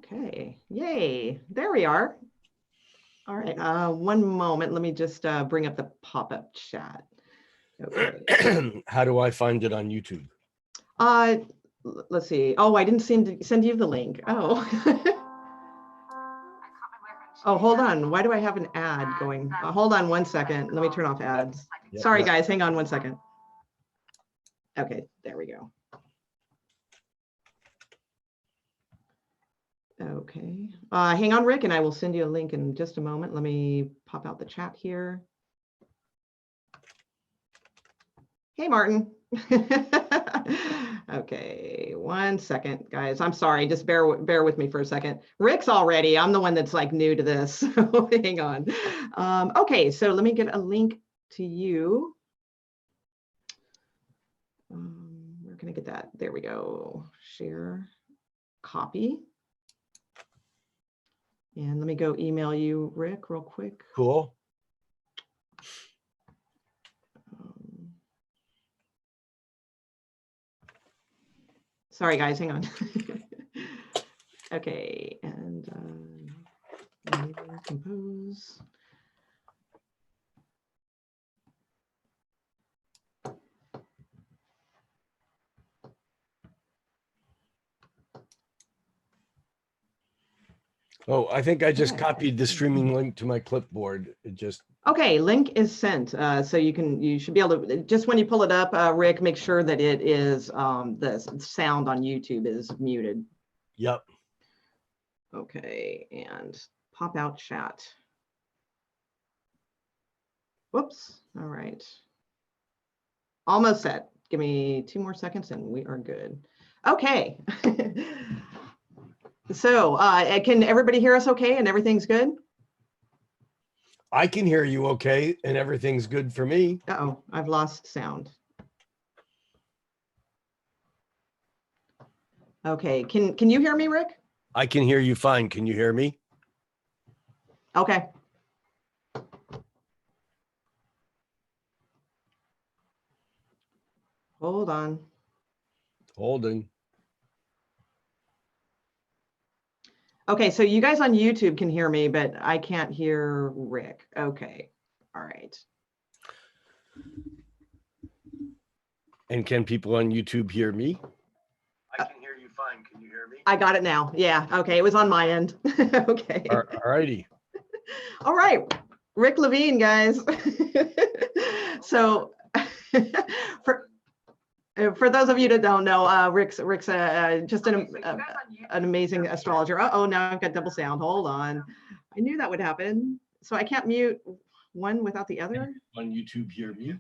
Okay, yay, there we are. All right, one moment. Let me just bring up the pop-up chat. Okay. How do I find it on YouTube? Let's see. Oh, I didn't seem to send you the link. Oh. Oh, hold on. Why do I have an ad going? Hold on one second. Let me turn off ads. Yep. Sorry, guys. Hang on one second. Okay, there we go. Okay. Hang on, Rick, and I will send you a link in just a moment. Let me pop out the chat here. Hey, Martin. Okay, one second, guys. I'm sorry. Just bear with me for a second. Rick's already. I'm the one that's like new to this. So hang on. Okay, so let me get a link to you. Where can I get that? There we go. Share, copy. And let me go email you, Rick, real quick. Cool. Sorry, guys, hang on. Okay, and compose. Oh, I think I just copied the streaming link to my clipboard. It just. Okay, link is sent. So you should be able to, just when you pull it up, Rick, make sure that it is, the sound on YouTube is muted. Yep. Okay, and pop out chat. Whoops, all right. Almost set. Give me 2 more seconds and we are good. Okay. So can everybody hear us okay and everything's good? I can hear you okay and everything's good for me. Uh-oh, I've lost sound. Okay, can you hear me, Rick? I can hear you fine. Can you hear me? Okay. Hold on. Holding. Okay, so you guys on YouTube can hear me, but I can't hear Rick. Okay, all right. And can people on YouTube hear me? I can hear you fine. Can you hear me? I got it now. Yeah, okay, it was on my end. Okay. All righty. All right, Rick Levine, guys. So for those of you that don't know, Rick's just an amazing astrologer. Uh-oh, now I've got double sound. Hold on. I knew that would happen. So I can't mute one without the other. On YouTube, hear me?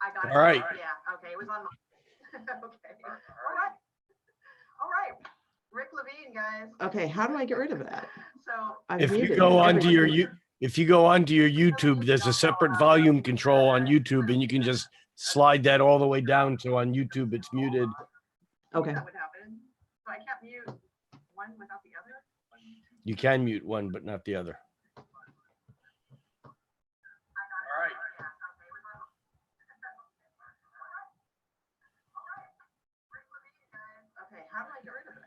I got it. All right. Yeah, okay, it was on my, okay. All right. Rick Levine, guys. Okay, how do I get rid of that? So if you go onto your YouTube, there's a separate volume control on YouTube, and you can just slide that all the way down. So on YouTube, it's muted. Okay. That would happen. So I can't mute one without the other? You can mute one, but not the other. All right. Okay, how do I get rid of that?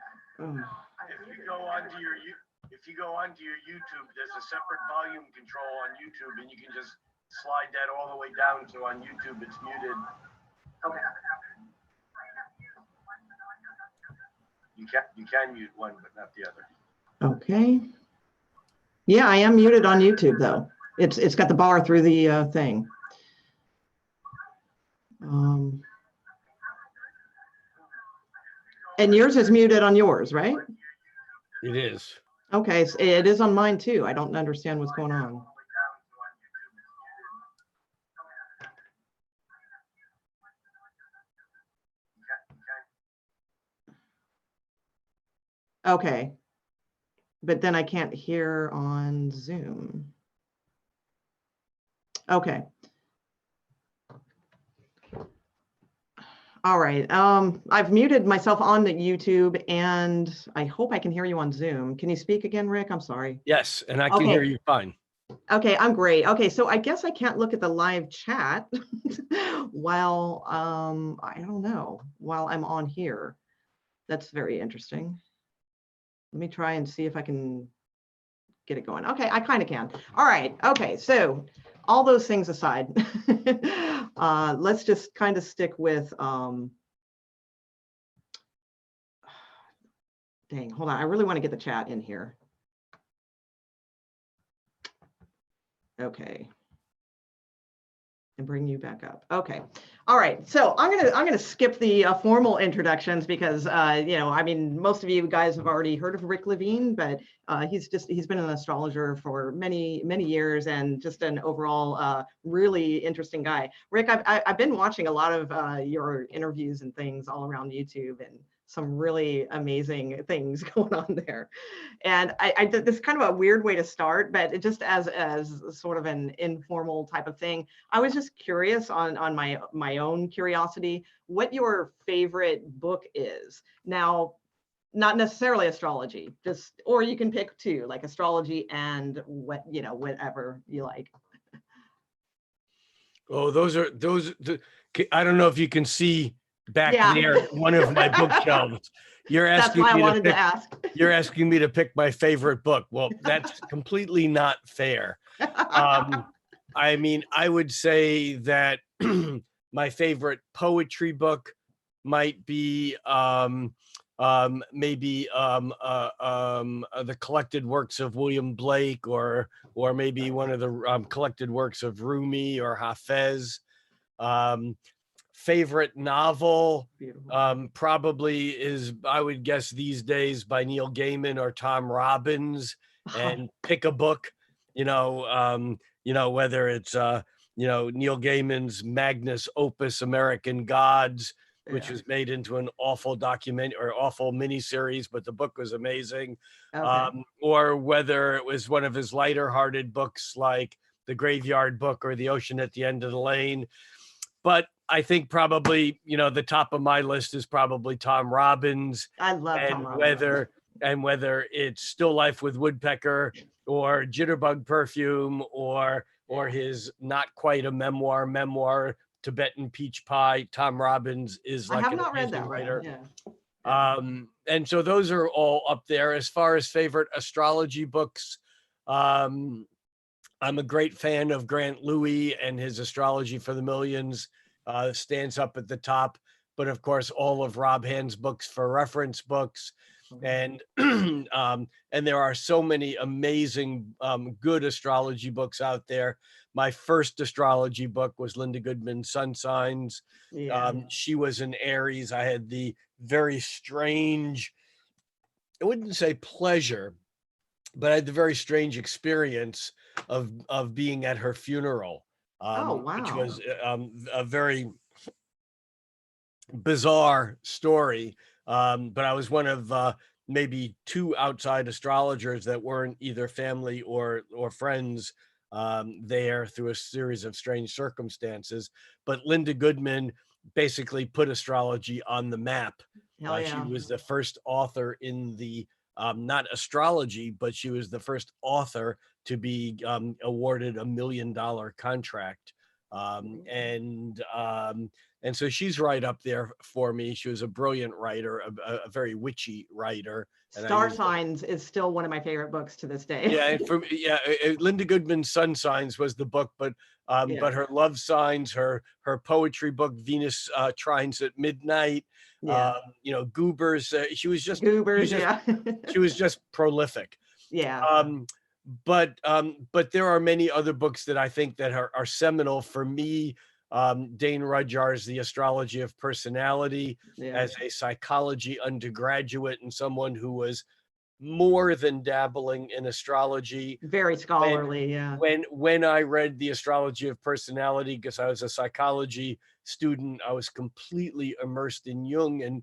If you go onto your YouTube, there's a separate volume control on YouTube, and you can just slide that all the way down. So on YouTube, it's muted. Okay. You can mute one, but not the other. Okay. Yeah, I am muted on YouTube though. It's got the bar through the thing. And yours is muted on yours, right? It is. Okay, so it is on mine too. I don't understand what's going on. Okay, but then I can't hear on Zoom. Okay. All right, I've muted myself on the YouTube and I hope I can hear you on Zoom. Can you speak again, Rick? I'm sorry. Yes, and I can hear you fine. Okay, I'm great. Okay, so I guess I can't look at the live chat while, I don't know, while I'm on here. That's very interesting. Let me try and see if I can get it going. Okay, I kind of can. All right. Okay, so all those things aside, let's just kind of stick with, dang, hold on. I really want to get the chat in here. Okay. And bring you back up. Okay. All right. So I'm gonna skip the formal introductions because you know, I mean, most of you guys have already heard of Rick Levine, but he's been an astrologer for many years and just an overall really interesting guy. Rick, I've been watching a lot of your interviews and things all around YouTube, and some really amazing things going on there. And I did this kind of a weird way to start, but just as sort of an informal type of thing, I was just curious on my own curiosity, what your favorite book is. Now, not necessarily astrology, just, or you can pick two, like astrology and what, you know, whatever you like. Oh, those, I don't know if you can see back Yeah. there, one of my bookshelves. You're That's asking why I me to wanted pick, to ask. you're asking me to pick my favorite book. Well, that's completely not fair. I mean, I would say that my favorite poetry book might be maybe the collected works of William Blake, or maybe one of the collected works of Rumi or Hafez. Favorite novel probably is, I would guess these days, by Neil Gaiman or Tom Robbins. And pick a book, you know, whether it's you know, Neil Gaiman's magnus opus American Gods, which was made into an awful document or awful miniseries, but the book was amazing. Okay. Or whether it was one of his lighter hearted books like The Graveyard Book or The Ocean at the End of the Lane. But I think probably, you know, the top of my list is probably Tom Robbins. I love Tom Robbins. Whether it's Still Life with Woodpecker or Jitterbug Perfume or his not quite a memoir, Tibetan Peach Pie, Tom Robbins is like an amazing writer. Yeah. And so those are all up there. As far as favorite astrology books, I'm a great fan of Grant Louis, and his Astrology for the Millions stands up at the top. But of course, all of Rob Hand's books for reference books. And and there are so many amazing good astrology books out there. My first astrology book was Linda Goodman's Sun Signs. She was an Aries. I had the very strange, I wouldn't say pleasure, but I had the very strange experience of being at her funeral, which was a very bizarre story. But I was one of maybe two outside astrologers that weren't either family or friends there, through a series of strange circumstances. But Linda Goodman basically put astrology on the map. She was the first author in the not astrology, but she was the first author to be awarded $1 million contract. And so she's right up there for me. She was a brilliant writer, a very witchy writer. Star Signs is still one of my favorite books to this day. Yeah, Linda Goodman's Sun Signs was the book, but her love signs, her poetry book, Venus Trines at Midnight, you know, Goobers. She was just she was just prolific. But there are many other books that I think that are seminal for me. Dane Rudhyar's The Astrology of Personality, as a psychology undergraduate and someone who was more than dabbling in astrology. Very scholarly, When I read The Astrology of Personality, because I was a psychology student, I was completely immersed in Jung and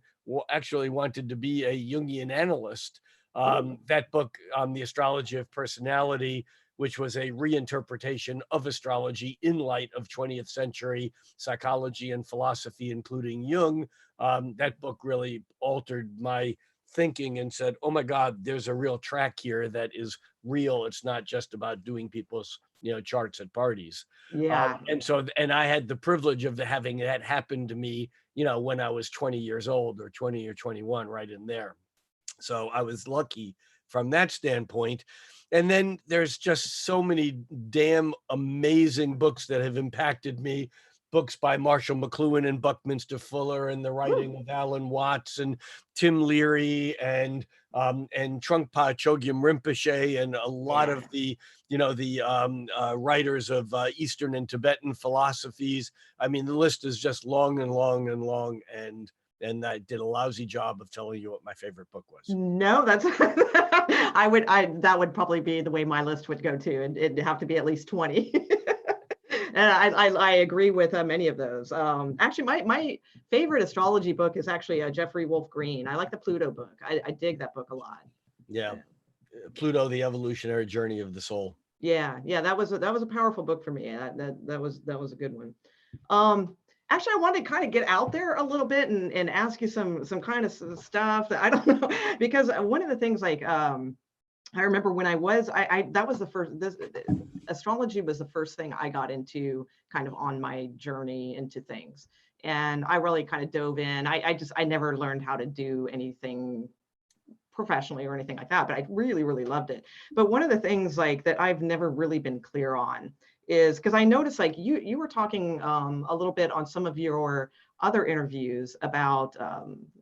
actually wanted to be a Jungian analyst. That book, The Astrology of Personality, which was a reinterpretation of astrology in light of 20th century psychology and philosophy, including Jung, that book really altered my thinking and said, oh my God, there's a real track here that is real. It's not just about doing people's charts at parties. Yeah. And I had the privilege of having that happen to me, when I was 20 years old, or 20 or 21, right in there. So I was lucky from that standpoint. And then there's just so many damn amazing books that have impacted me. Books by Marshall McLuhan and Buckminster Fuller, and the writing of Alan Watts and Tim Leary and Trungpa Chogyam Rinpoche, and a lot of the writers of Eastern and Tibetan philosophies. I mean, the list is just long and long and long, and I did a lousy job of telling you what my favorite book was. No, that's that would probably be the way my list would go too, and it'd have to be at least 20. And I agree with many of those. Actually, my favorite astrology book is actually Jeffrey Wolf Green. I like the Pluto book. I dig that book a lot. Yeah. Pluto, the Evolutionary Journey of the Soul. Yeah, that was a powerful book for me. That was a good one. Actually, I wanted to kind of get out there a little bit and ask you some kind of stuff that I don't know, because one of the things, like, I remember when that was the first, astrology was the first thing I got into kind of on my journey into things. And I really kind of dove in. I never learned how to do anything professionally or anything like that, but I really, really loved it. But one of the things like that I've never really been clear on is, because I noticed like you were talking a little bit on some of your other interviews about,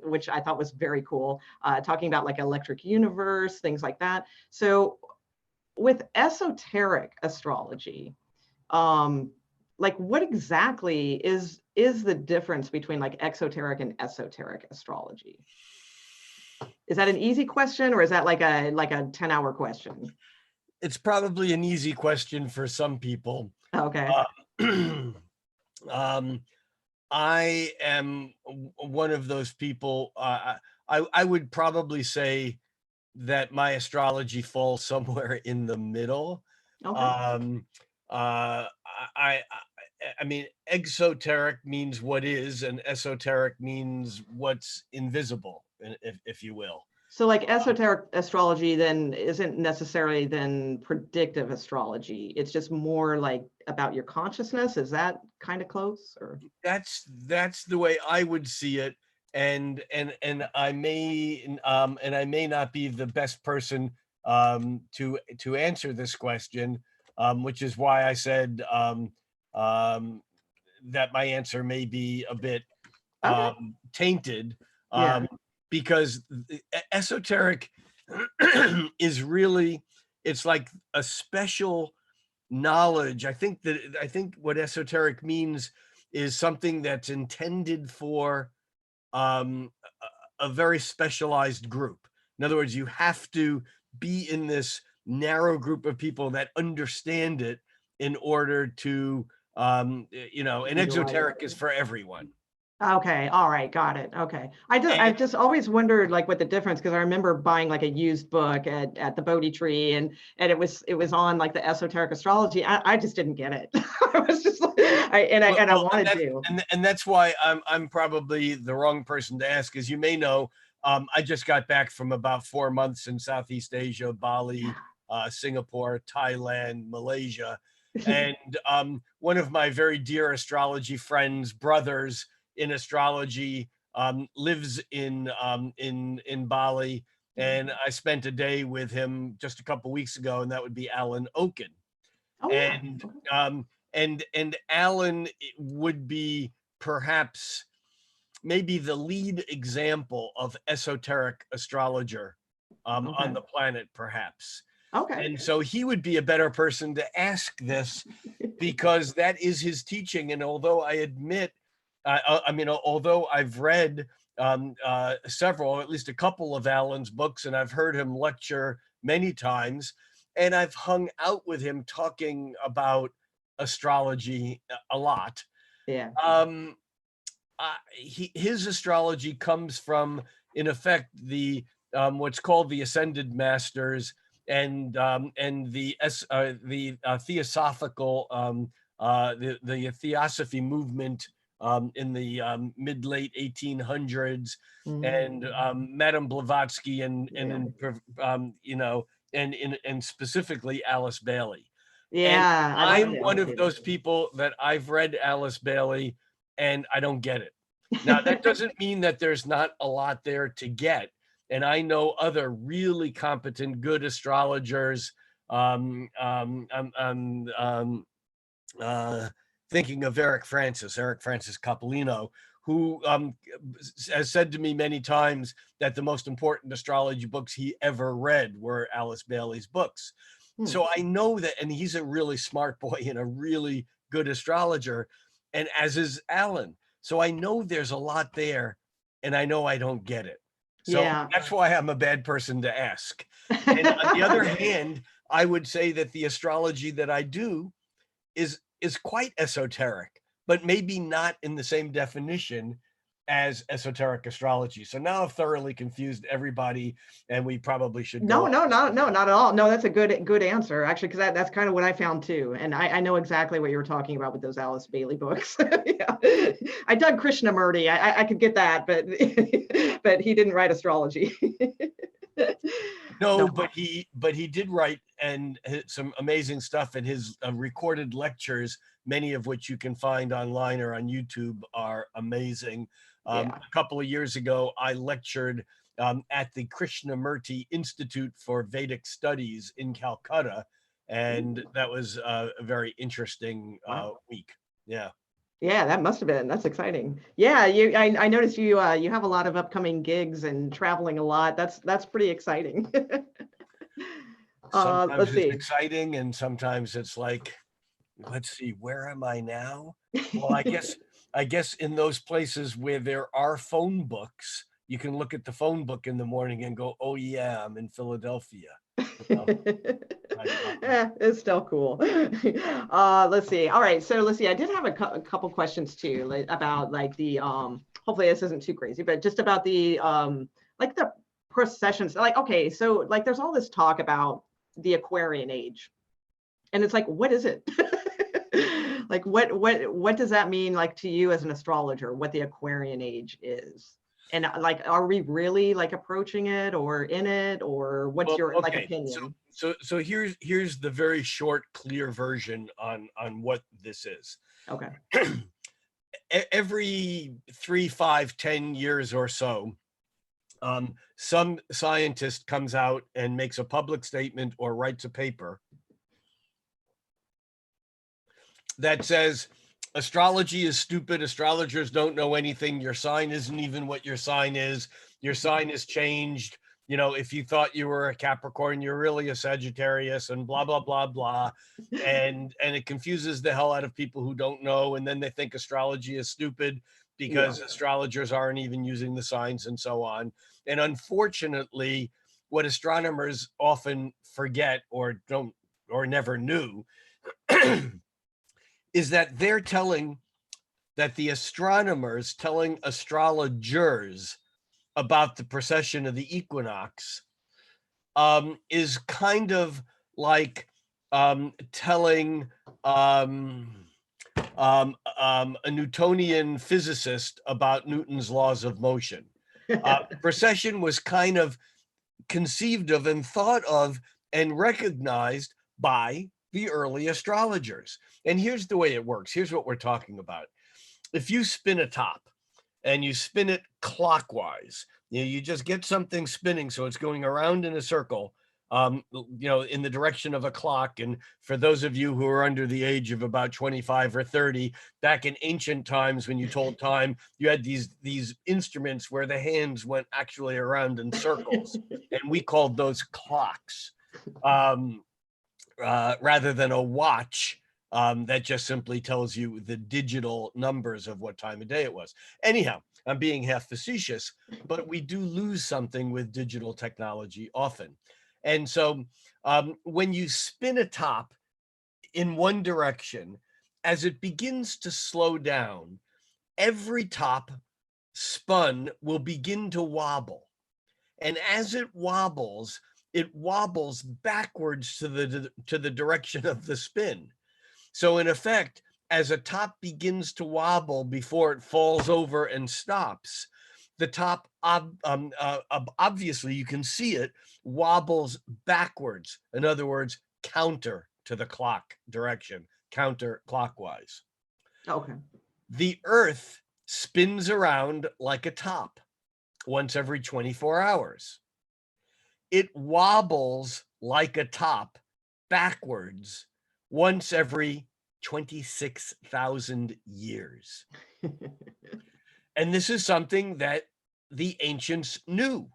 which I thought was very cool, talking about like electric universe, things like that. So with esoteric astrology, like what exactly is the difference between like exoteric and esoteric astrology? Is that an easy question, or is that like a 10-hour question? It's probably an easy question for some people. Okay. I am one of those people. I would probably say that my astrology falls somewhere in the middle. Okay. I mean, exoteric means what is, and esoteric means what's invisible, if you will. So like esoteric astrology then isn't necessarily then predictive astrology. It's just more like about your consciousness. Is that kind of close? Or that's the way I would see it. And I may not be the best person to answer this question, which is why I said that my answer may be a bit tainted. Yeah. Because esoteric is really, it's like a special knowledge. I think what esoteric means is something that's intended for a very specialized group. In other words, you have to be in this narrow group of people that understand it in order to, and exoteric is for everyone. Okay. All right. Got it. Okay. I've just always wondered like what the difference, because I remember buying like a used book at the Bodhi Tree, and it was on like the esoteric astrology. I just didn't get it. I was just like, I wanted to. And that's why I'm probably the wrong person to ask. As you may know, I just got back from about 4 months in Southeast Asia, Bali, Singapore, Thailand, Malaysia. And one of my very dear astrology friends, brothers in astrology, lives in Bali, and I spent a day with him just a couple weeks ago, and that would be Alan Oken. Oh, and and Alan would be perhaps maybe the lead example of esoteric astrologer on the planet, perhaps. Okay. And so he would be a better person to ask this, because that is his teaching. And although I admit, although I've read several, at least a couple of Alan's books, and I've heard him lecture many times, and I've hung out with him talking about astrology a lot. Yeah. His astrology comes from, in effect, the what's called the Ascended Masters, and the Theosophical, the Theosophy movement in the mid-late 1800s, and Madame Blavatsky, and specifically Alice Bailey. And Yeah, I love I'm the one Alice of Bailey. those people that I've read Alice Bailey and I don't get it. Now, that doesn't mean that there's not a lot there to get. And I know other really competent, good astrologers. I'm thinking of Eric Francis Coppolino, who has said to me many times that the most important astrology books he ever read were Alice Bailey's books. So I know that, and he's a really smart boy and a really good astrologer, and as is Alan. So I know there's a lot there, and I know I don't get it. So Yeah. that's why I'm a bad person to ask. And on the other hand, I would say that the astrology that I do is quite esoteric, but maybe not in the same definition as esoteric astrology. So now I've thoroughly confused everybody, and we probably should go No, on. not at all. No, that's a good answer, actually, because that's kind of what I found too. And I know exactly what you were talking about with those Alice Bailey books. Yeah. I dug Krishnamurti. I could get that, but but he didn't write astrology. No, No. but he did write and some amazing stuff, and his recorded lectures, many of which you can find online or on YouTube, are amazing. Yeah. A couple of years ago, I lectured at the Krishnamurti Institute for Vedic Studies in Calcutta, and that was a very interesting Wow. week. Yeah. Yeah, that must have been. That's exciting. Yeah, I noticed you have a lot of upcoming gigs and traveling a lot. That's pretty exciting. Sometimes Let's it's see. exciting, and sometimes it's like, let's see, where am I now? Well, I guess in those places where there are phone books, you can look at the phone book in the morning and go, oh yeah, I'm in Philadelphia. You know? It's still cool. Let's see. All right, so let's see. I did have a couple questions too, like, about like the hopefully this isn't too crazy, but just about the like the processions. Like, okay, so like there's all this talk about the Aquarian Age, and it's like, what is it? Like, what does that mean, like, to you as an astrologer, what the Aquarian Age is? And like, are we really like approaching it or in it, or what's Well, your like okay. opinion? So here's the very short, clear version on what this is. Okay. Every 3, 5, 10 years or so, some scientist comes out and makes a public statement or writes a paper that says astrology is stupid. Astrologers don't know anything. Your sign isn't even what your sign is. Your sign is changed. You know, if you thought you were a Capricorn, you're really a Sagittarius, and blah, blah, blah, blah. And it confuses the hell out of people who don't know. And then they think astrology is stupid because astrologers aren't even using the signs and so on. And unfortunately, what astronomers often forget or don't or never knew is that they're telling that the astronomers telling astrologers about the precession of the equinox is kind of like telling a Newtonian physicist about Newton's laws of motion. Precession was kind of conceived of and thought of and recognized by the early astrologers. And here's the way it works. Here's what we're talking about. If you spin a top and you spin it clockwise, you just get something spinning so it's going around in a circle, in the direction of a clock. And for those of you who are under the age of about 25 or 30, back in ancient times when you told time, you had these instruments where the hands went actually around in circles, and we called those clocks. Rather than a watch that just simply tells you the digital numbers of what time of day it was. Anyhow, I'm being half facetious, but we do lose something with digital technology often. And so when you spin a top in one direction, as it begins to slow down, every top spun will begin to wobble. And as it wobbles backwards to the direction of the spin. So in effect, as a top begins to wobble before it falls over and stops, the top obviously you can see it wobbles backwards. In other words, counter to the clock direction, counterclockwise. Okay. The Earth spins around like a top once every 24 hours. It wobbles like a top backwards once every 26,000 years. And this is something that the ancients knew.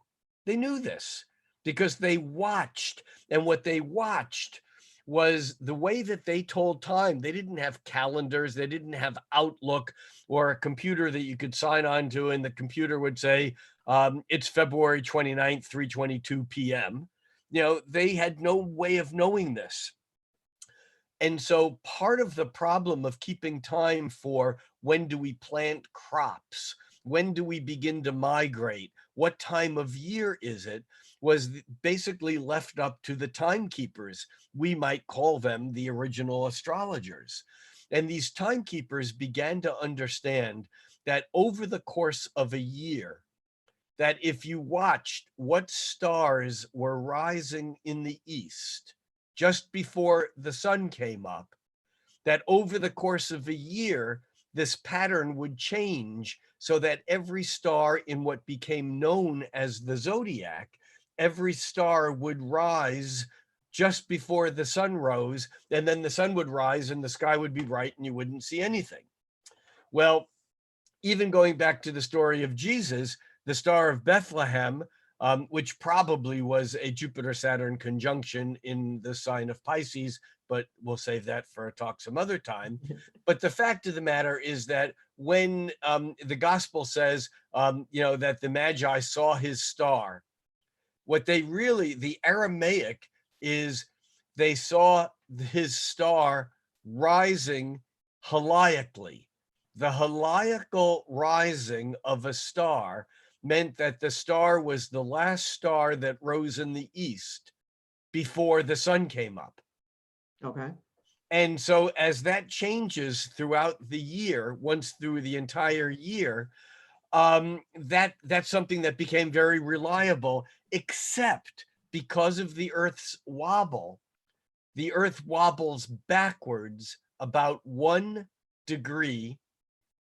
They knew this because they watched, and what they watched was the way that they told time. They didn't have calendars, they didn't have Outlook or a computer that you could sign on to, and the computer would say, it's February 29th, 3:22 p.m. You know, they had no way of knowing this. And so part of the problem of keeping time for when do we plant crops, when do we begin to migrate, what time of year is it, was basically left up to the timekeepers. We might call them the original astrologers. And these timekeepers began to understand that over the course of a year, that if you watched what stars were rising in the east just before the sun came up, that over the course of a year, this pattern would change so that every star in what became known as the zodiac, every star would rise just before the sun rose, and then the sun would rise and the sky would be bright and you wouldn't see anything. Well, even going back to the story of Jesus, the Star of Bethlehem, which probably was a Jupiter-Saturn conjunction in the sign of Pisces, but we'll save that for a talk some other time. But the fact of the matter is that when the gospel says, that the Magi saw his star, what they really, the Aramaic is they saw his star rising heliacally. The heliacal rising of a star meant that the star was the last star that rose in the east before the sun came up. Okay. And so as that changes throughout the year, once through the entire year, that's something that became very reliable, except because of the Earth's wobble. The Earth wobbles backwards about 1 degree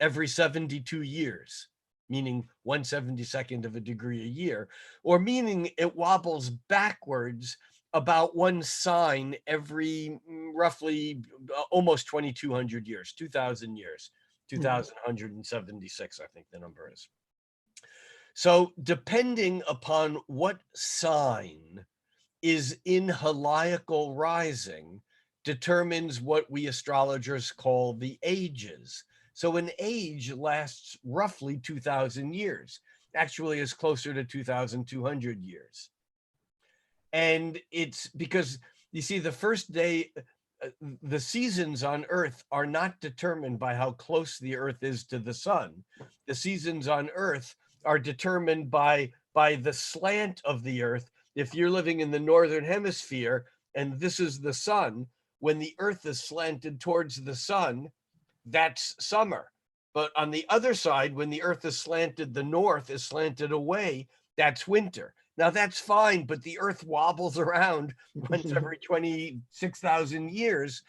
every 72 years, meaning 1/72 of a degree a year, or meaning it wobbles backwards about 1 sign every roughly almost 2,200 years, 2,000 years, 2,176, I think the number is. So depending upon what sign is in heliacal rising determines what we astrologers call the ages. So an age lasts roughly 2,000 years. Actually, is closer to 2,200 years. And it's because, you see, the first day, the seasons on Earth are not determined by how close the Earth is to the sun. The seasons on Earth are determined by the slant of the Earth. If you're living in the northern hemisphere and this is the sun, when the Earth is slanted towards the sun, that's summer. But on the other side, when the Earth is slanted, the north is slanted away, that's winter. Now that's fine, but the Earth wobbles around once every 26,000 years.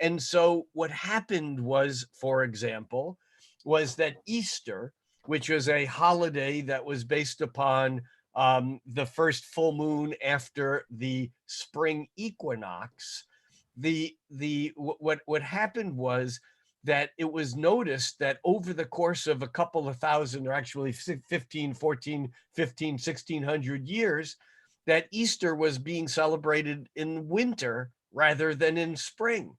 And so what happened was, for example, was that Easter, which was a holiday that was based upon the first full moon after the spring equinox, what happened was that it was noticed that over the course of a couple of thousand, or actually 1,600 years, that Easter was being celebrated in winter rather than in spring,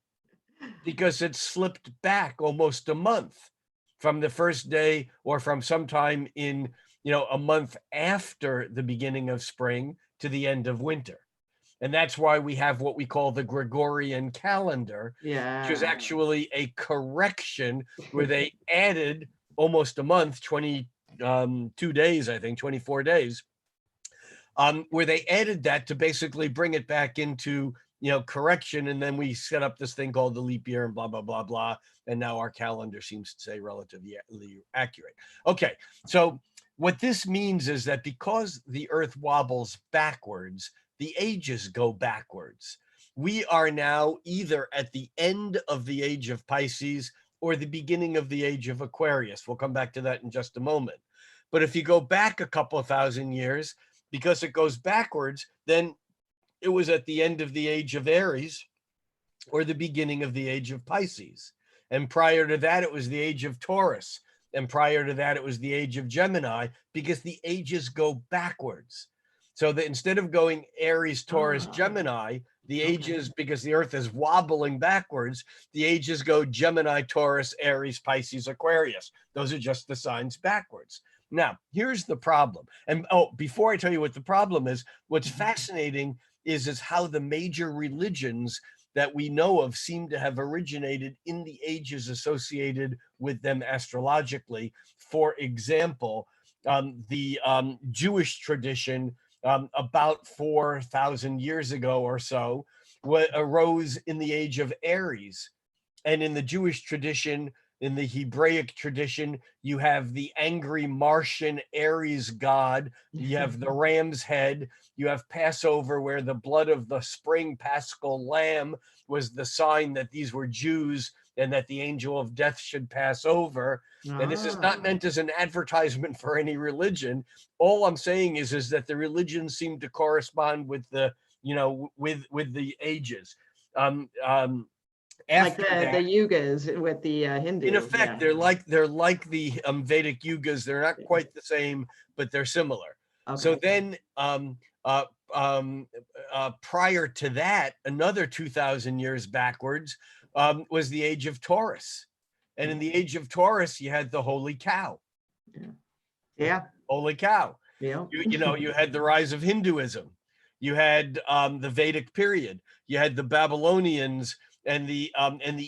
because it slipped back almost a month from the first day, or from sometime in, a month after the beginning of spring to the end of winter. And that's why we have what we call the Gregorian calendar, which is actually a correction where they added almost a month, 22 days, I think, 24 days, where they added that to basically bring it back into, correction. And then we set up this thing called the leap year and blah, blah, blah, blah. And now our calendar seems to say relatively accurate. Okay, so what this means is that because the Earth wobbles backwards, the ages go backwards. We are now either at the end of the age of Pisces or the beginning of the age of Aquarius. We'll come back to that in just a moment. But if you go back a couple of thousand years, because it goes backwards, then it was at the end of the age of Aries or the beginning of the age of Pisces. And prior to that, it was the age of Taurus. And prior to that, it was the age of Gemini, because the ages go backwards. So that instead of going Aries, Taurus, Gemini, the ages, because the Earth is wobbling backwards, the ages go Gemini, Taurus, Aries, Pisces, Aquarius. Those are just the signs backwards. Now, here's the problem. And before I tell you what the problem is, what's fascinating is how the major religions that we know of seem to have originated in the ages associated with them astrologically. For example, the Jewish tradition about 4,000 years ago or so arose in the age of Aries. And in the Jewish tradition, in the Hebraic tradition, you have the angry Martian Aries god, you have the ram's head, you have Passover, where the blood of the spring paschal lamb was the sign that these were Jews and that the angel of death should pass over. And this is not meant as an advertisement for any religion. All I'm saying is that the religions seem to correspond with the, with the ages. Like the yugas with the Hindu. In effect, they're like the Vedic yugas. They're not quite the same, but they're similar. Okay. So then, prior to that, another 2,000 years backwards, was the age of Taurus, and in the age of Taurus, you had the holy cow. Yeah. Holy cow. Yeah. You had the rise of Hinduism. You had the Vedic period. You had the Babylonians and the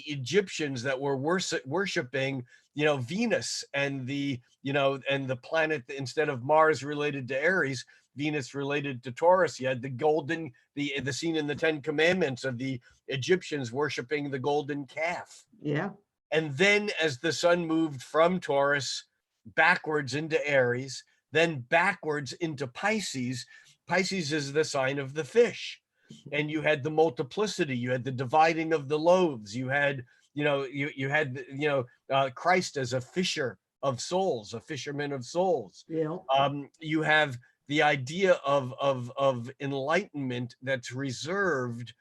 Egyptians that were worshiping, Venus and the planet, instead of Mars related to Aries, Venus related to Taurus. You had the scene in the Ten Commandments of the Egyptians worshiping the golden calf. Yeah. And then as the sun moved from Taurus backwards into Aries, then backwards into Pisces, Pisces is the sign of the fish. And you had the multiplicity, you had the dividing of the loaves, you had, Christ as a fisher of souls, a fisherman of souls. Yeah. You have the idea of enlightenment that's reserved,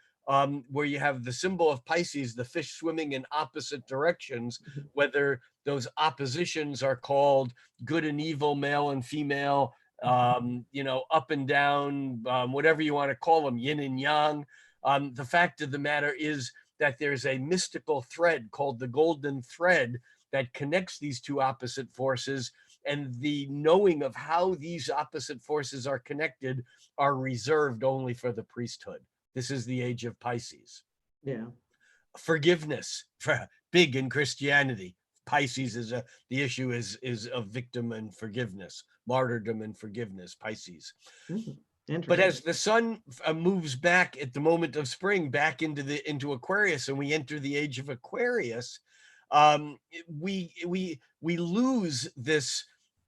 where you have the symbol of Pisces, the fish swimming in opposite directions, whether those oppositions are called good and evil, male and female, up and down, whatever you want to call them, yin and yang. The fact of the matter is that there's a mystical thread called the golden thread that connects these two opposite forces, and the knowing of how these opposite forces are connected are reserved only for the priesthood. This is the age of Pisces. Yeah. Forgiveness, big in Christianity. Pisces the issue is of victim and forgiveness, martyrdom and forgiveness, Pisces. But as the sun moves back at the moment of spring back into Aquarius, and we enter the age of Aquarius, we lose this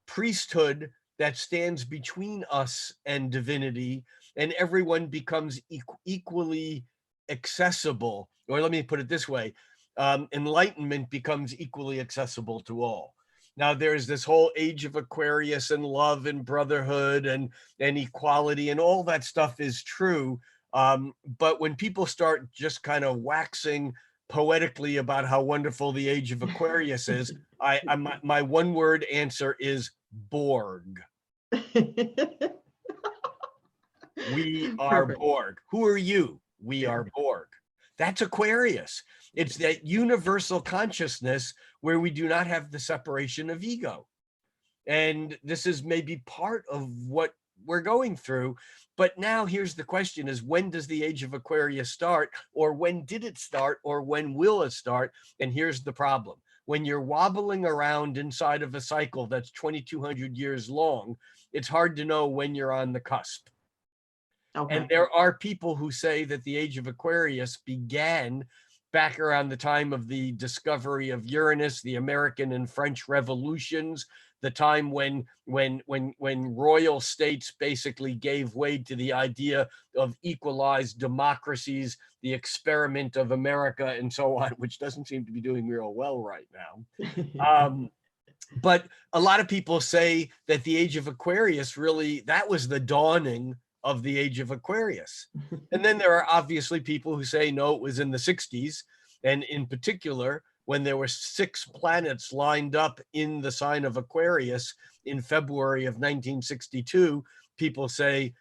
priesthood that stands between us and divinity, and everyone becomes equally accessible. Or let me put it this way. Enlightenment becomes equally accessible to all. Now there's this whole age of Aquarius and love and brotherhood and equality, and all that stuff is true. But when people start just kind of waxing poetically about how wonderful the age of Aquarius is, my one word answer is Borg. We are Perfect. Borg. Who are you? We are Borg. That's Aquarius. It's that universal consciousness where we do not have the separation of ego. And this is maybe part of what we're going through. But now here's the question is, when does the age of Aquarius start? Or when did it start? Or when will it start? And here's the problem. When you're wobbling around inside of a cycle that's 2,200 years long, it's hard to know when you're on the cusp. Okay. And there are people who say that the age of Aquarius began back around the time of the discovery of Uranus, the American and French revolutions, the time when royal states basically gave way to the idea of equalized democracies, the experiment of America, and so on, which doesn't seem to be doing real well right now. But a lot of people say that the Age of Aquarius really, that was the dawning of the Age of Aquarius. And then there are obviously people who say, no, it was in the 60s. And in particular, when there were 6 planets lined up in the sign of Aquarius in February of 1962, people said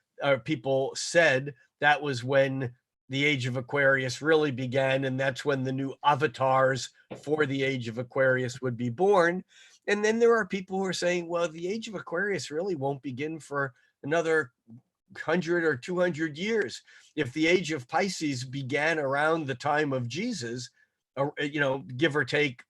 that was when the Age of Aquarius really began. And that's when the new avatars for the Age of Aquarius would be born. And then there are people who are saying, well, the Age of Aquarius really won't begin for another 100 or 200 years. If the Age of Pisces began around the time of Jesus, give or take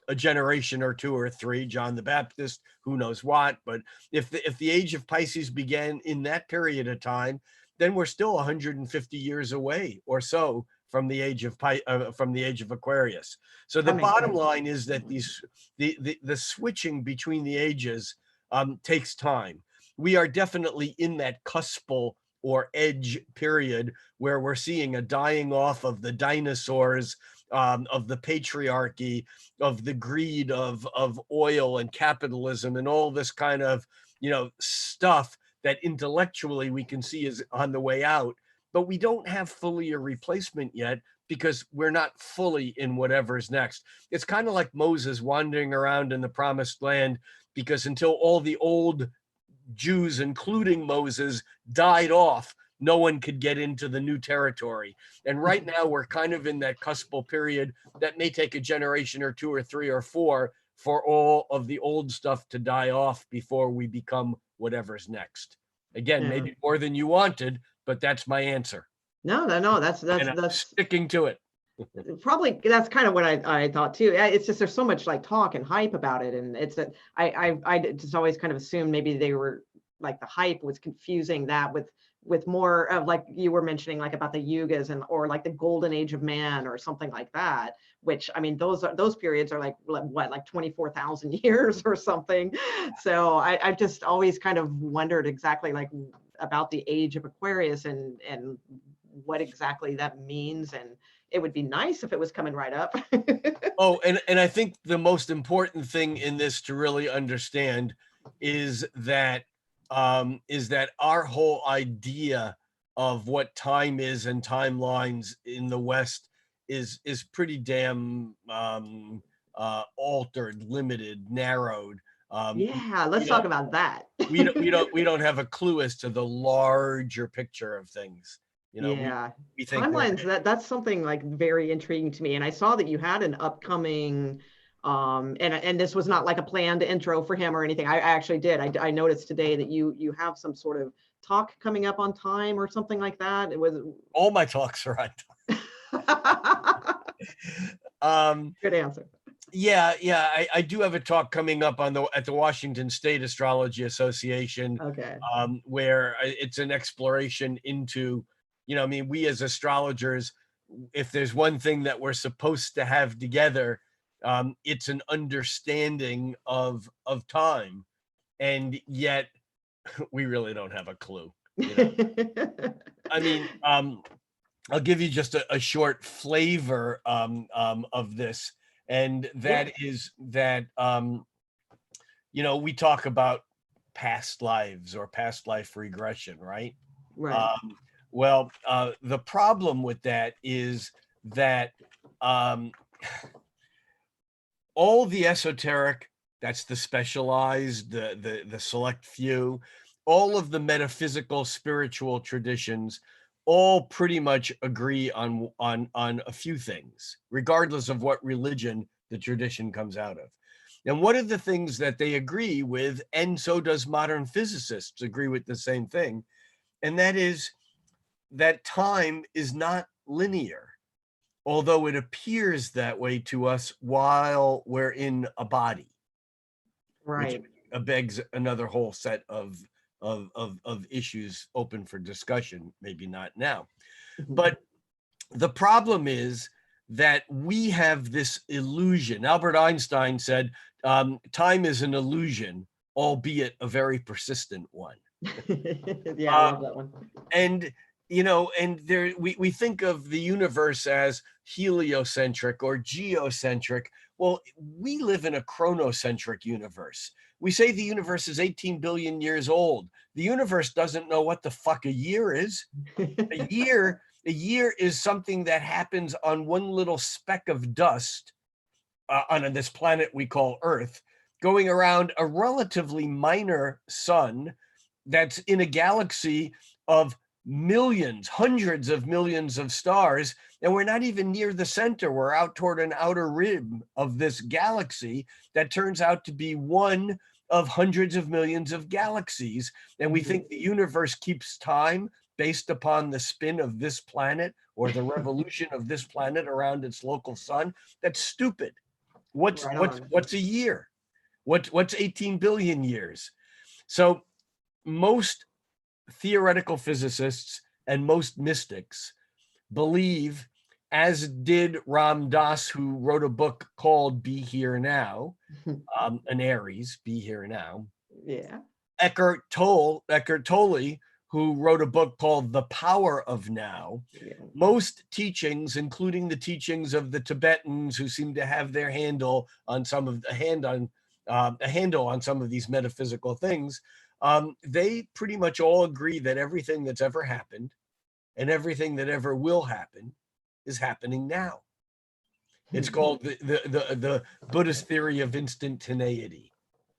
a generation or 2 or 3, John the Baptist, who knows what. But if the Age of Pisces began in that period of time, then we're still 150 years away or so from the Age of Aquarius. So the bottom line is that the switching between the ages takes time. We are definitely in that cuspal or edge period where we're seeing a dying off of the dinosaurs, of the patriarchy, of the greed of oil and capitalism and all this kind of stuff that intellectually we can see is on the way out. But we don't have fully a replacement yet because we're not fully in whatever's next. It's kind of like Moses wandering around in the promised land, because until all the old Jews, including Moses, died off, no one could get into the new territory. And right now we're kind of in that cuspal period that may take a generation or 2 or 3 or 4 for all of the old stuff to die off before we become whatever's next. Again, maybe more than you wanted, but that's my answer. No, that's sticking to it. Probably that's kind of what I thought too. It's just there's so much like talk and hype about it, and it's that I just always kind of assumed maybe they were like the hype was confusing that with more of, like you were mentioning, like about the yugas or like the golden age of man or something like that, which I mean those periods are like 24,000 years or something. So I've just always kind of wondered exactly like about the Age of Aquarius and what exactly that means, and it would be nice if it was coming right up. Oh, and I think the most important thing in this to really understand is that our whole idea of what time is and timelines in the West is pretty damn altered, limited, narrowed. Let's talk about that. we don't have a clue as to the larger picture of things. We think timelines, that's something like very intriguing to me. And I saw that you had an upcoming and this was not like a planned intro for him or anything. I actually did. I noticed today that you have some sort of talk coming up on time or something like that. It was all my talks are on time. Good answer. Yeah, I do have a talk coming up at the Washington State Astrology Association. Okay. Where it's an exploration into, we as astrologers, if there's one thing that we're supposed to have together, it's an understanding of time, and yet we really don't have a clue. I mean, I'll give you just a short flavor of this, and that is that we talk about past lives or past life regression, right? Right. Well, the problem with that is that all the esoteric, that's the specialized, the select few, all of the metaphysical spiritual traditions all pretty much agree on a few things, regardless of what religion the tradition comes out of. And one of the things that they agree with, and so does modern physicists agree with the same thing, and that is that time is not linear, although it appears that way to us while we're in a body. Right. Which begs another whole set of issues open for discussion, maybe not now. But the problem is that we have this illusion. Albert Einstein said, time is an illusion, albeit a very persistent one. Yeah, I love that one. And and there we think of the universe as heliocentric or geocentric. Well, we live in a chronocentric universe. We say the universe is 18 billion years old. The universe doesn't know what the fuck a year is. A year is something that happens on one little speck of dust on this planet we call Earth, going around a relatively minor sun that's in a galaxy of millions, hundreds of millions of stars, and we're not even near the center. We're out toward an outer rim of this galaxy that turns out to be one of hundreds of millions of galaxies. And we think the universe keeps time based upon the spin of this planet or the revolution of this planet around its local sun. That's stupid. What's a year? What's 18 billion years? So most theoretical physicists and most mystics believe, as did Ram Dass, who wrote a book called Be Here Now, an Aries, Be Here Now. Yeah. Eckhart Tolle, who wrote a book called The Power of Now. Yeah. Most teachings, including the teachings of the Tibetans, who seem to have their handle on some of a handle on some of these metaphysical things, they pretty much all agree that everything that's ever happened and everything that ever will happen is happening now. It's called the Buddhist theory of instantaneity.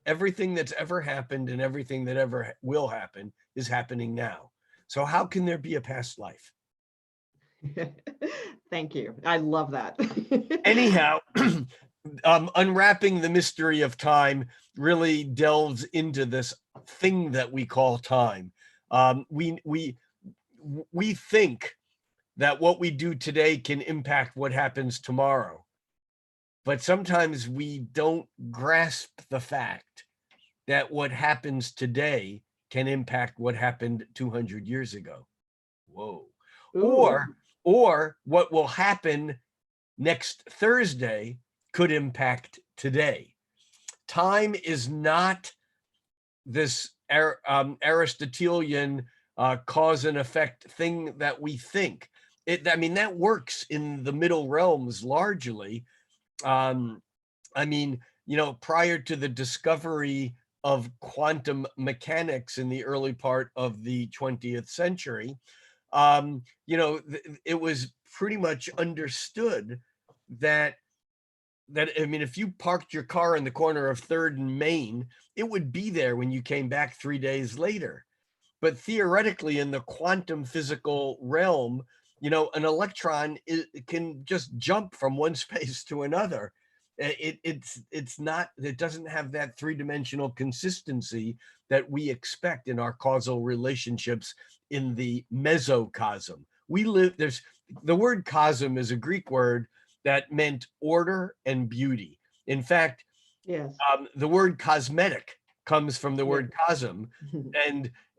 Everything that's ever happened and everything that ever will happen is happening now. So how can there be a past life? Thank you. I love that. Anyhow, unwrapping the mystery of time really delves into this thing that we call time. We think that what we do today can impact what happens tomorrow, but sometimes we don't grasp the fact that what happens today can impact what happened 200 years ago. Whoa. Ooh. Or what will happen next Thursday could impact today. Time is not this Aristotelian cause and effect thing that we think. That works in the middle realms largely. Prior to the discovery of quantum mechanics in the early part of the 20th century, it was pretty much understood that if you parked your car in the corner of 3rd and Main, it would be there when you came back 3 days later. But theoretically, in the quantum physical realm, an electron can just jump from one space to another. It doesn't have that 3-dimensional consistency that we expect in our causal relationships in the mesocosm. The word cosm is a Greek word that meant order and beauty. In fact, yes, the word cosmetic comes from the word cosm,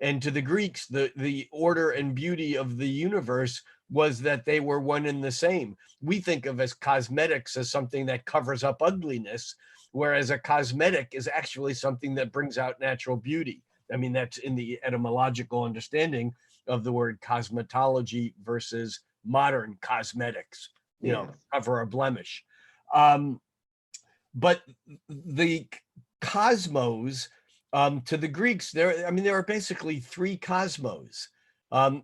and to the Greeks, the order and beauty of the universe was that they were one and the same. We think of as cosmetics as something that covers up ugliness, whereas a cosmetic is actually something that brings out natural beauty. That's in the etymological understanding of the word cosmetology versus modern cosmetics, cover a blemish. But the cosmos, to the Greeks, there are basically 3 cosmos.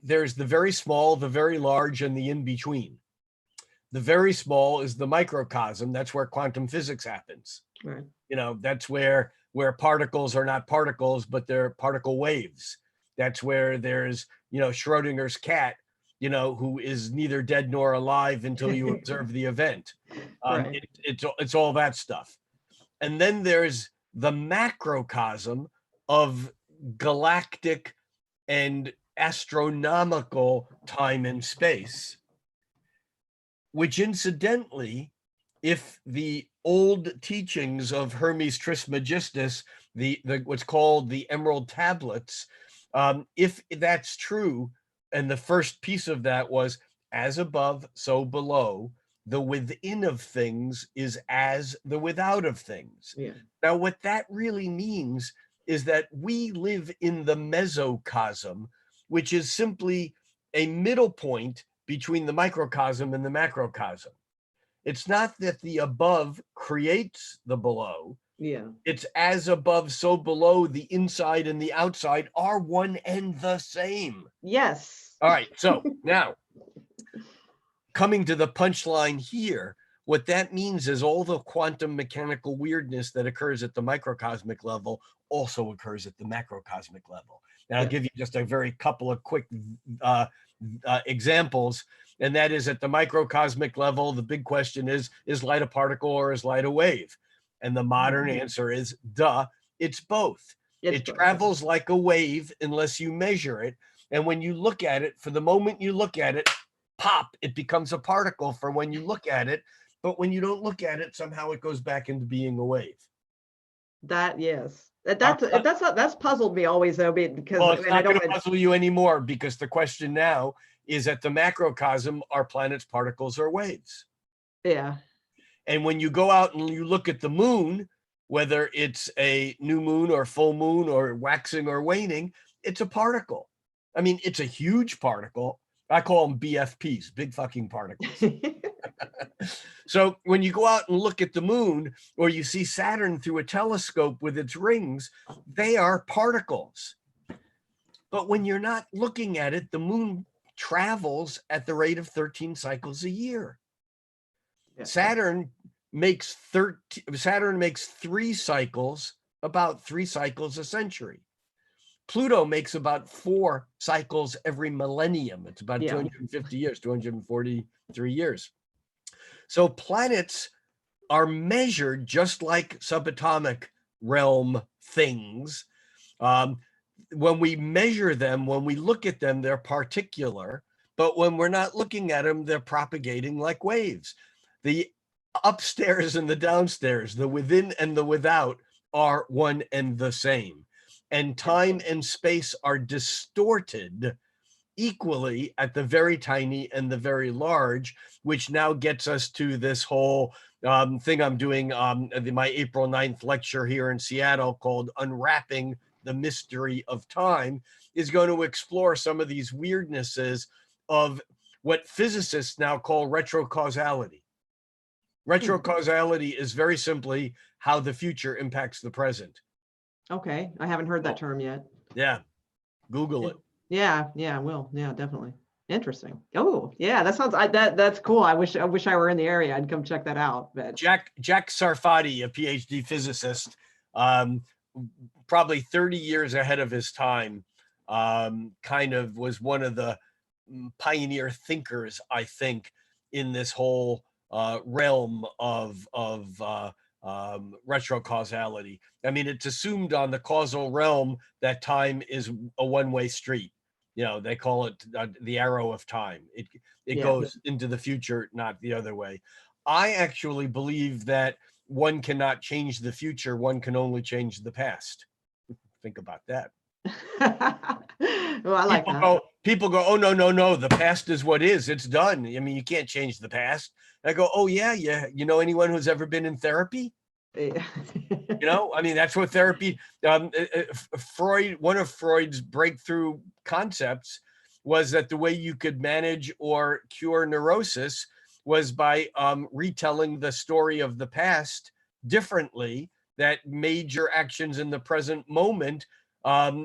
There's the very small, the very large, and the in-between. The very small is the microcosm. That's where quantum physics happens. Right. That's where particles are not particles, but they're particle waves. That's where there's, Schrodinger's cat, who is neither dead nor alive until you observe the event. Right. It's all that stuff. And then there's the macrocosm of galactic and astronomical time and space, which incidentally, if the old teachings of Hermes Trismegistus, the what's called the Emerald Tablets, if that's true, and the first piece of that was as above, so below, the within of things is as the without of things. Yeah. Now, what that really means is that we live in the mesocosm, which is simply a middle point between the microcosm and the macrocosm. It's not that the above creates the below. Yeah. It's as above, so below. The inside and the outside are one and the same. Yes. All right. So now, coming to the punchline here, what that means is all the quantum mechanical weirdness that occurs at the microcosmic level also occurs at the macrocosmic level. And I'll give you just a very couple of quick examples. And that is, at the microcosmic level, the big question is light a particle or is light a wave? And the modern answer is, duh, it's both. It travels like a wave unless you measure it. And when you look at it, for the moment you look at it, pop, it becomes a particle for when you look at it. But when you don't look at it, somehow it goes back into being a wave. Yes. That's puzzled me always, though, because well, it's not going to puzzle you anymore, because the question now is, at the macrocosm, are planets particles or waves? Yeah. And when you go out and you look at the moon, whether it's a new moon or full moon or waxing or waning, it's a particle. I mean, it's a huge particle. I call them BFPs, big fucking particles. So when you go out and look at the moon, or you see Saturn through a telescope with its rings, they are particles. But when you're not looking at it, the moon travels at the rate of 13 cycles a year. Yeah. Saturn makes 3 cycles, about 3 cycles a century. Pluto makes about 4 cycles every millennium. It's about 250 years, 243 years. So planets are measured just like subatomic realm things. When we measure them, when we look at them, they're particular. But when we're not looking at them, they're propagating like waves. The upstairs and the downstairs, the within and the without, are one and the same. And time and space are distorted equally at the very tiny and the very large, which now gets us to this whole thing I'm doing, my April 9th lecture here in Seattle, called Unwrapping the Mystery of Time, is going to explore some of these weirdnesses of what physicists now call retrocausality. Retrocausality is very simply how the future impacts the present. Okay, I haven't heard that term yet. Yeah, Google it. Yeah, I will. Yeah, definitely. Interesting. Oh, yeah, that sounds that's cool. I wish I were in the area. I'd come check that out. But Jack Sarfati, a PhD physicist, probably 30 years ahead of his time, kind of was one of the pioneer thinkers, I think, in this whole realm of retrocausality. I mean, it's assumed on the causal realm that time is a one-way street. You know, they call it the arrow of time. It goes into the future, not the other way. I actually believe that one cannot change the future. One can only change the past. Think about that. Well, I like that. People go, oh, no. The past is what is. It's done. I mean, you can't change the past. And I go, oh, yeah. You know anyone who's ever been in therapy? Yeah. You know, I mean, that's what therapy, Freud, one of Freud's breakthrough concepts was that the way you could manage or cure neurosis was by retelling the story of the past differently, that made your actions in the present moment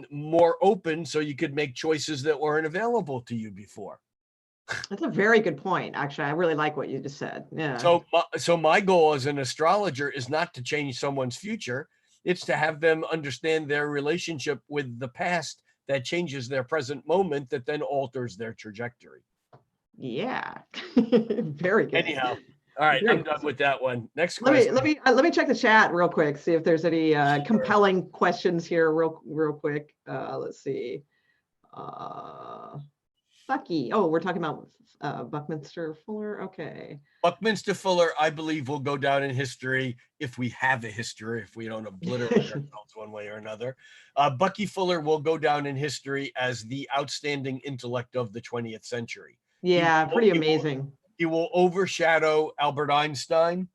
more open, so you could make choices that weren't available to you before. That's a very good point. Actually, I really like what you just said. Yeah. So my goal as an astrologer is not to change someone's future. It's to have them understand their relationship with the past that changes their present moment, that then alters their trajectory. Yeah. Very good. Anyhow, all right, I'm done with that one. Next question. Let me check the chat real quick, see if there's any compelling questions here real quick. Let's see. Bucky. Oh, we're talking about Buckminster Fuller. Okay. Buckminster Fuller, I believe, will go down in history, if we have a history, if we don't obliterate ourselves one way or another. Bucky Fuller will go down in history as the outstanding intellect of the 20th century. Yeah, pretty amazing. He will overshadow Albert Einstein.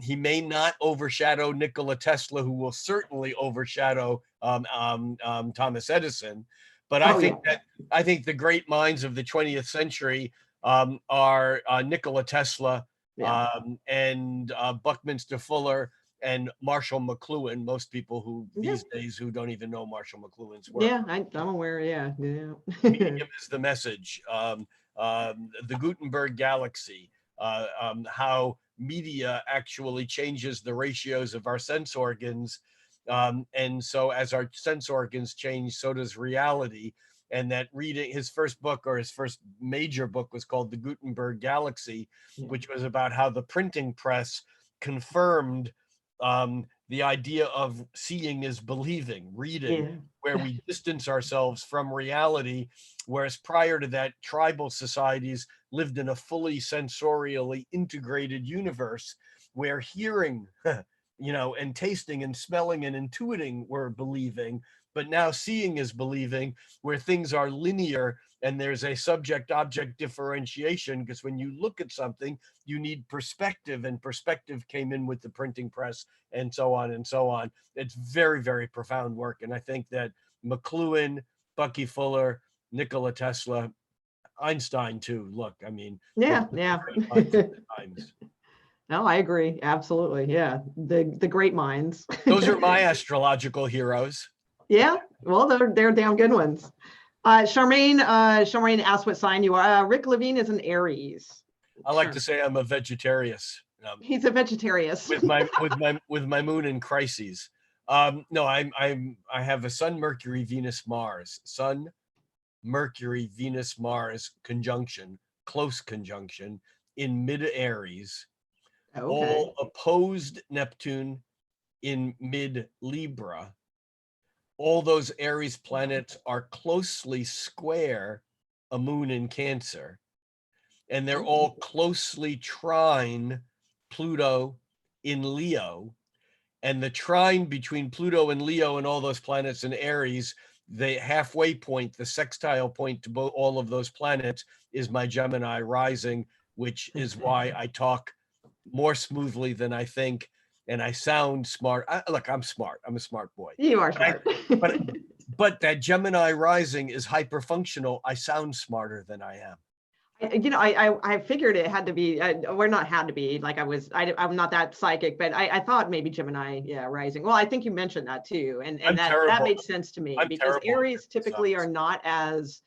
He may not overshadow Nikola Tesla, who will certainly overshadow Thomas Edison. But I think the great minds of the 20th century are Nikola Tesla and Buckminster Fuller and Marshall McLuhan. Most people who these days who don't even know Marshall McLuhan's work. Yeah, I'm aware. Yeah. Medium is the message. The Gutenberg galaxy. How media actually changes the ratios of our sense organs. And so as our sense organs change, so does reality. And that reading his first book, or his first major book, was called The Gutenberg Galaxy, which was about how the printing press confirmed the idea of seeing is believing, reading, where we distance ourselves from reality. Whereas prior to that, tribal societies lived in a fully sensorially integrated universe where hearing, and tasting and smelling and intuiting were believing. But now seeing is believing, where things are linear and there's a subject-object differentiation, because when you look at something, you need perspective, and perspective came in with the printing press, and so on and so on. It's very, very profound work. And I think that McLuhan, Bucky Fuller, Nikola Tesla, Einstein too. Look, I mean, yeah. Times. No, I agree. Absolutely. Yeah. The great minds. Those are my astrological heroes. Yeah, well, they're damn good ones. Charmaine asked what sign you are. Rick Levine is an Aries. I like to say I'm a vegetarian. He's a vegetarian with my moon in crises. No, I have a Sun, Mercury, Venus, Mars. Sun, Mercury, Venus, Mars conjunction, close conjunction in mid Aries. Okay. All opposed Neptune in mid Libra. All those Aries planets are closely square a moon in Cancer, and they're all closely trine Pluto in Leo. And the trine between Pluto and Leo and all those planets in Aries, the halfway point, the sextile point to all of those planets, is my Gemini rising, which is why I talk more smoothly than I think. And I sound smart. Look, I'm smart. I'm a smart boy. You are smart. But that Gemini rising is hyperfunctional. I sound smarter than I am. I figured it had to be, or not had to be, like I'm not that psychic, but I thought maybe Gemini, rising. Well, I think you mentioned that too. And that made sense to me, because Aries typically are not as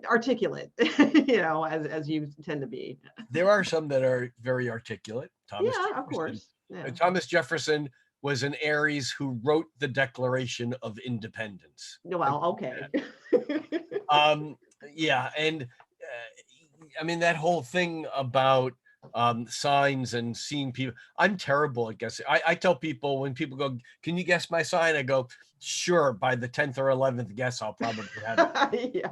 articulate, as you tend to be. There are some that are very articulate. Thomas Jefferson, of course. Yeah. Thomas Jefferson was an Aries who wrote the Declaration of Independence. Well, okay. Yeah, and I mean that whole thing about signs and seeing people. I'm terrible at guessing. I tell people, when people go, "Can you guess my sign?" I go, "Sure." By the 10th or 11th guess, I'll probably have it. Yeah.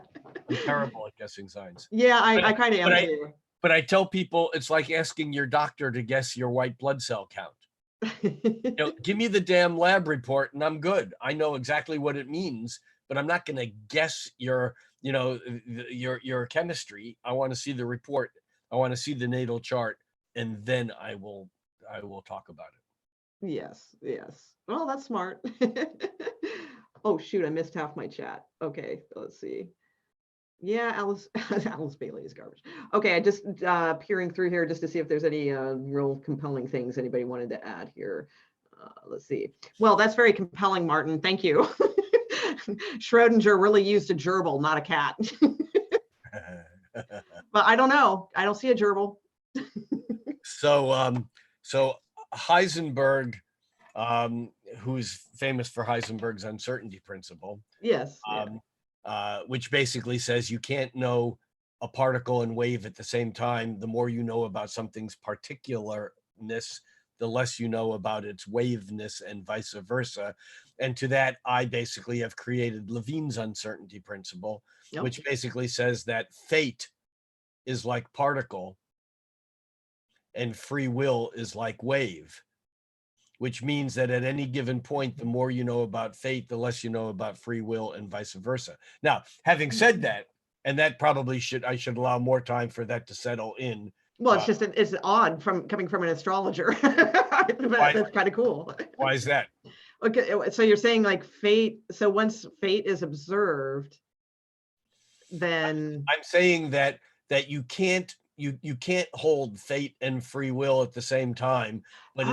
I'm terrible at guessing signs. Yeah, I kind of am too. But I tell people it's like asking your doctor to guess your white blood cell count. Give me the damn lab report and I'm good. I know exactly what it means, but I'm not going to guess your chemistry. I want to see the report. I want to see the natal chart, and then I will talk about it. Yes. Well, that's smart. Oh shoot, I missed half my chat. Okay, let's see. Yeah, Alice Bailey is garbage. Okay, I just peering through here just to see if there's any real compelling things anybody wanted to add here. Let's see. Well, that's very compelling, Martin. Thank you. Schrodinger really used a gerbil, not a cat. But I don't know. I don't see a gerbil. So Heisenberg, who's famous for Heisenberg's uncertainty principle. Yes. Which basically says you can't know a particle and wave at the same time. The more you know about something's particularness, the less you know about its waveness, and vice versa. And to that, I basically have created Levine's uncertainty principle, which basically says that fate is like particle and free will is like wave, which means that at any given point, the more you know about fate, the less you know about free will, and vice versa. Now, having said that, And that probably I should allow more time for that to settle in. Well, it's just, it's odd coming from an astrologer. That's kind of cool. Why is that? Okay, so you're saying like fate, so once fate is observed, then I'm saying that you can't hold fate and free will at the same time, but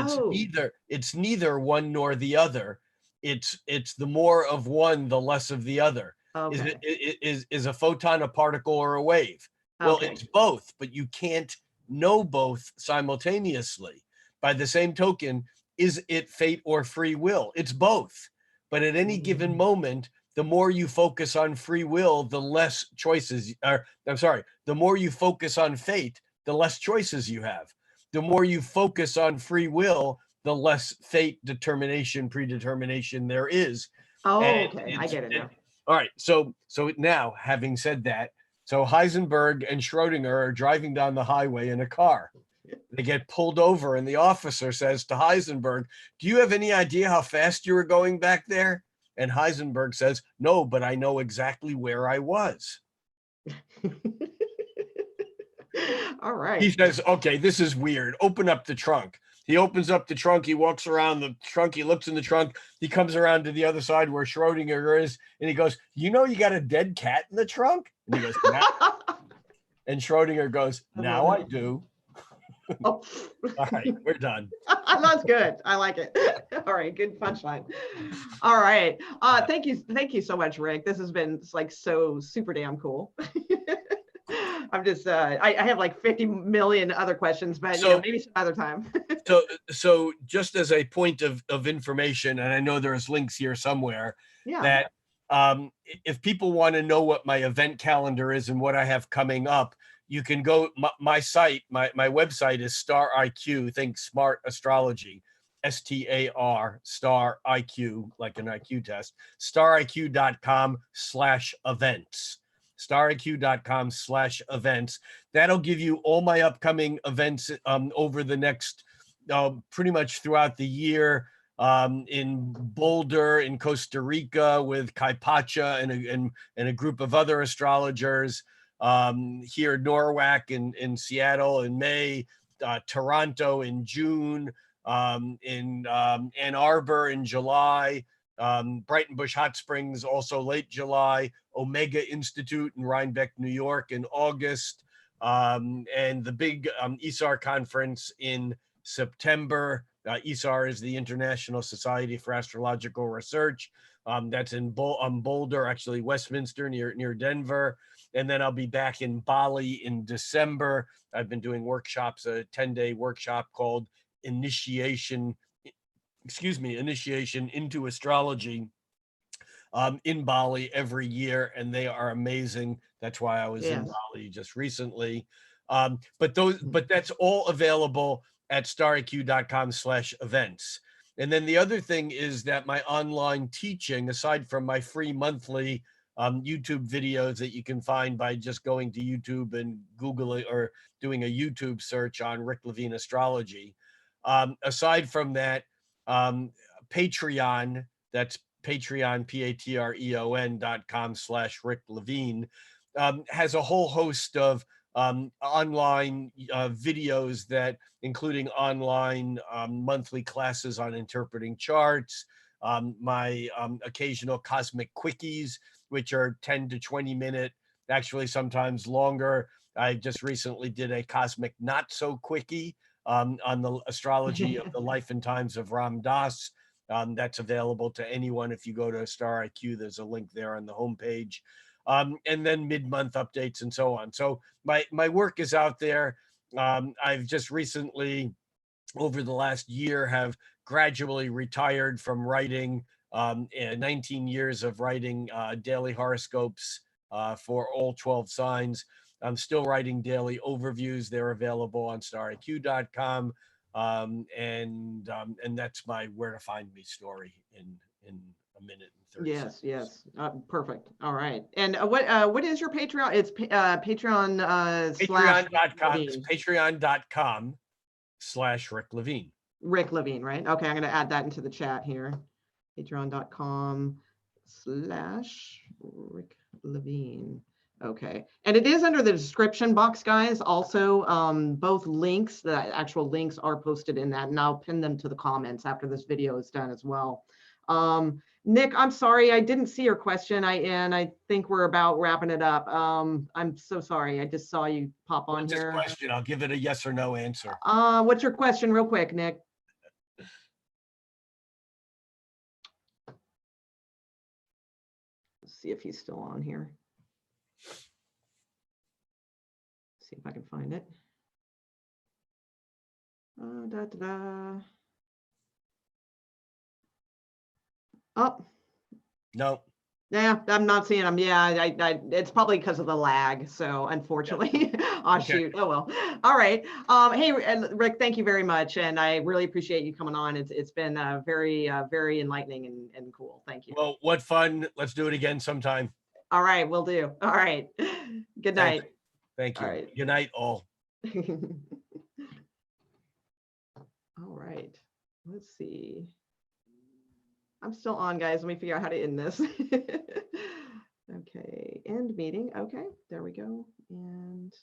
it's neither one nor the other. It's the more of one, the less of the other. Okay. Is a photon a particle or a wave? Well, Okay. it's both, but you can't know both simultaneously. By the same token, is it fate or free will? It's both. But at any given moment, the more you focus on free will, the less choices, the more you focus on fate, the less choices you have. The more you focus on free will, the less fate, determination, predetermination there is. Oh, okay. I get it now. All right. So now, having said that, so Heisenberg and Schrodinger are driving down the highway in a car. They get pulled over, and the officer says to Heisenberg, "Do you have any idea how fast you were going back there?" And Heisenberg says, "No, but I know exactly where I was." All right. He says, "Okay, this is weird. Open up the trunk." He opens up the trunk. He walks around the trunk. He looks in the trunk. He comes around to the other side where Schrodinger is, and he goes, "You know, you got a dead cat in the trunk?" And he goes, "Now." And Schrodinger goes, "Now I do." Oh. All right, we're done. That's good. I like it. All right, good punchline. All right. Thank you so much, Rick. This has been like so super damn cool. I'm just I have like 50 million other questions, but maybe some other time. so just as a point of information, and I know there's links here somewhere, that if people want to know what my event calendar is and what I have coming up, you can go my site, my website is Staar IQ, think smart astrology, STAR, Staar IQ, like an IQ test, staariq.com/events. staariq.com/events. That'll give you all my upcoming events over the next pretty much throughout the year, in Boulder, in Costa Rica with Pocha and a group of other astrologers, here Norwalk in Seattle in May, Toronto in June, in Ann Arbor in July, Brighton, Busch, Hot Springs also late July, Omega Institute in Rhinebeck, New York in August, and the big ISAR conference in September. ISAR is the International Society for Astrological Research. That's in Boulder, actually Westminster near Denver. And then I'll be back in Bali in December. I've been doing workshops, a 10-day workshop called Initiation into Astrology, in Bali every year, and they are amazing. That's why I was in Bali just recently. But that's all available at staariq.com/events. And then the other thing is that my online teaching, aside from my free monthly YouTube videos that you can find by just going to YouTube and Googling or doing a YouTube search on Rick Levine Astrology. Aside from that, Patreon, that's Patreon, patreon.com/Rick Levine, has a whole host of online videos that including online monthly classes on interpreting charts, my occasional cosmic quickies, which are 10 to 20 minute, actually sometimes longer. I just recently did a cosmic not so quickie on the astrology of the life and times of Ram Dass. That's available to anyone. If you go to Staar IQ, there's a link there on the homepage. And then mid-month updates and so on. So my work is out there. I've just recently, over the last year, have gradually retired from writing. 19 years of writing daily horoscopes for all 12 signs. I'm still writing daily overviews. They're available on staariq.com. And that's my where to find me story in a minute and 30 seconds. Yes. Perfect. All right. And what is your Patreon? It's Patreon patreon.com/Rick Levine. Rick Levine, right? Okay, I'm going to add that into the chat here. Patreon.com/Rick Levine. Okay, and it is under the description box, guys. Also, both links, the actual links are posted in that, and I'll pin them to the comments after this video is done as well. Nick, I'm sorry, I didn't see your question. I think we're about wrapping it up. I'm so sorry. I just saw you pop on What's here. his question? I'll give it a yes or no answer. What's your question, real quick, Nick? Let's see if he's still on here. See if I can find it. Oh, No. yeah, I'm not seeing them. Yeah, it's probably because of the lag. So unfortunately, oh Okay. shoot. Oh well. All right. Hey, Rick, thank you very much, and I really appreciate you coming on. It's been very very enlightening and cool. Thank you. Well, what fun. Let's do it again sometime. All right, we'll do. All right. Good night. Thank you. All right. Good night, all. All right. Let's see. I'm still on, guys. Let me figure out how to end this. Okay, end meeting. Okay, there we go. And